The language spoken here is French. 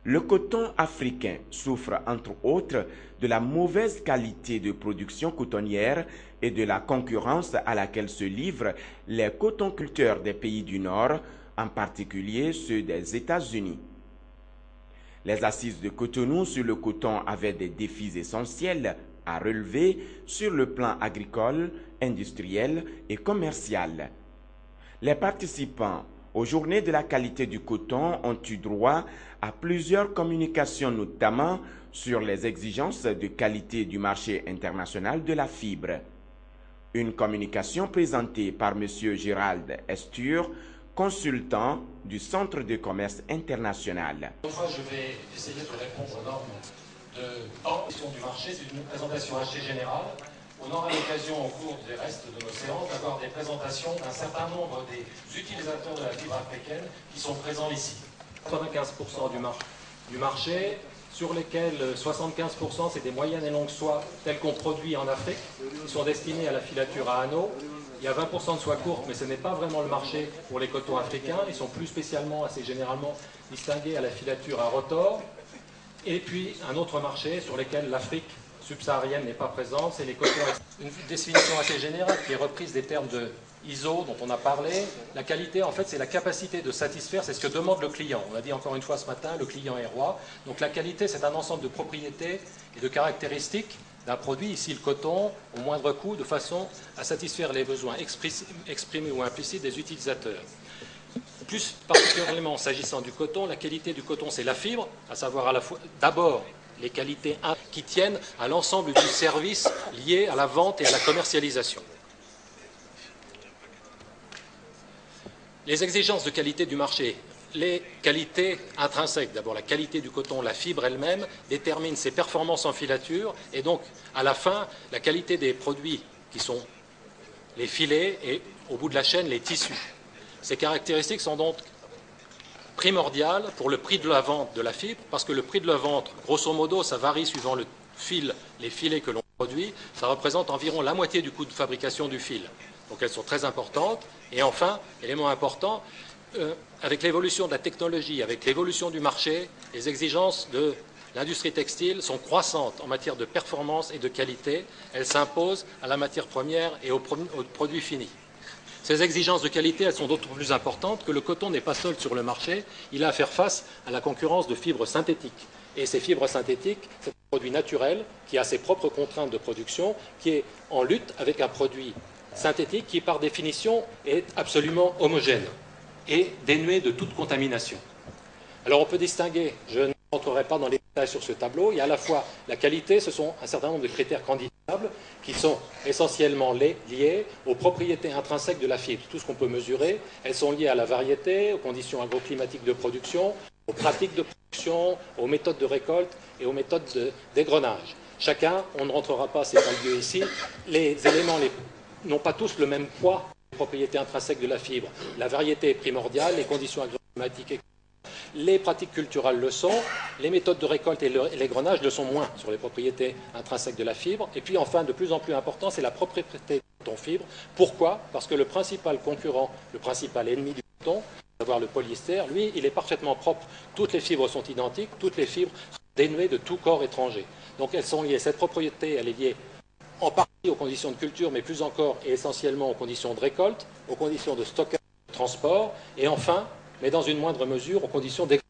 Le coton africain souffre entre autres de la mauvaise qualité de production cotonnière et de la concurrence à laquelle se livrent les cotonculteurs des pays du Nord, en particulier ceux des États-Unis. Les assises de Cotonou sur le coton avaient des défis essentiels à relever sur le plan agricole, industriel et commercial. Les participants aux Journées de la qualité du coton ont eu droit à plusieurs communications, notamment sur les exigences de qualité du marché international de la fibre. Une communication présentée par M. Gérald Estur, consultant du Centre de commerce international. Enfin, je vais essayer de répondre aux normes de question du marché. C'est une présentation assez générale. On aura l'occasion au cours des restes de nos séances d'avoir des présentations d'un certain nombre des utilisateurs de la fibre africaine qui sont présents ici. 95% du marché, sur lesquels 75% c'est des moyennes et longues soies telles qu'on produit en Afrique, qui sont destinées à la filature à anneaux. Il y a 20% de soie courte, mais ce n'est pas vraiment le marché pour les cotons africains. Ils sont plus spécialement, assez généralement, distingués à la filature à rotor. Et puis un autre marché sur lequel l'Afrique subsaharienne n'est pas présente, c'est les cotons. Une définition assez générale qui est reprise des termes de ISO dont on a parlé. La qualité, en fait, c'est la capacité de satisfaire, c'est ce que demande le client. On l'a dit encore une fois ce matin, le client est roi. Donc la qualité, c'est un ensemble de propriétés et de caractéristiques d'un produit, ici le coton, au moindre coût, de façon à satisfaire les besoins exprimés ou implicites des utilisateurs. Plus particulièrement s'agissant du coton, la qualité du coton, c'est la fibre, à savoir à la fois d'abord les qualités qui tiennent à l'ensemble du service lié à la vente et à la commercialisation. Les exigences de qualité du marché, les qualités intrinsèques, d'abord la qualité du coton, la fibre elle-même, détermine ses performances en filature et donc à la fin la qualité des produits qui sont les filets et au bout de la chaîne les tissus. Ces caractéristiques sont donc primordiales pour le prix de la vente de la fibre parce que le prix de la vente, grosso modo, ça varie suivant le fil, les filets que l'on produit, ça représente environ la moitié du coût de fabrication du fil. Donc elles sont très importantes. Et enfin, élément important, avec l'évolution de la technologie, avec l'évolution du marché, les exigences de l'industrie textile sont croissantes en matière de performance et de qualité. Elles s'imposent à la matière première et aux produits finis. Ces exigences de qualité, elles sont d'autant plus importantes que le coton n'est pas seul sur le marché. Il a à faire face à la concurrence de fibres synthétiques. Et ces fibres synthétiques, c'est un produit naturel qui a ses propres contraintes de production, qui est en lutte avec un produit synthétique qui, par définition, est absolument homogène et dénué de toute contamination. Alors on peut distinguer, je ne rentrerai pas dans les détails sur ce tableau, il y a à la fois la qualité, ce sont un certain nombre de critères quantifiables qui sont essentiellement liés aux propriétés intrinsèques de la fibre. Tout ce qu'on peut mesurer, elles sont liées à la variété, aux conditions agroclimatiques de production, aux pratiques de production, aux méthodes de récolte et aux méthodes d'égrenage. Chacun, on ne rentrera pas, c'est pas le lieu ici, les éléments n'ont pas tous le même poids, les propriétés intrinsèques de la fibre. La variété est primordiale, les conditions agroclimatiques, les pratiques culturelles le sont, les méthodes de récolte et l'égrenage le sont moins sur les propriétés intrinsèques de la fibre. Et puis enfin, de plus en plus important, c'est la propriété du coton fibre. Pourquoi? Parce que le principal concurrent, le principal ennemi du coton, à savoir le polyester, lui, il est parfaitement propre. Toutes les fibres sont identiques, toutes les fibres sont dénuées de tout corps étranger. Donc elles sont liées, cette propriété, elle est liée en partie aux conditions de culture, mais plus encore et essentiellement aux conditions de récolte, aux conditions de stockage, de transport, et enfin, mais dans une moindre mesure, aux conditions d'exploitation.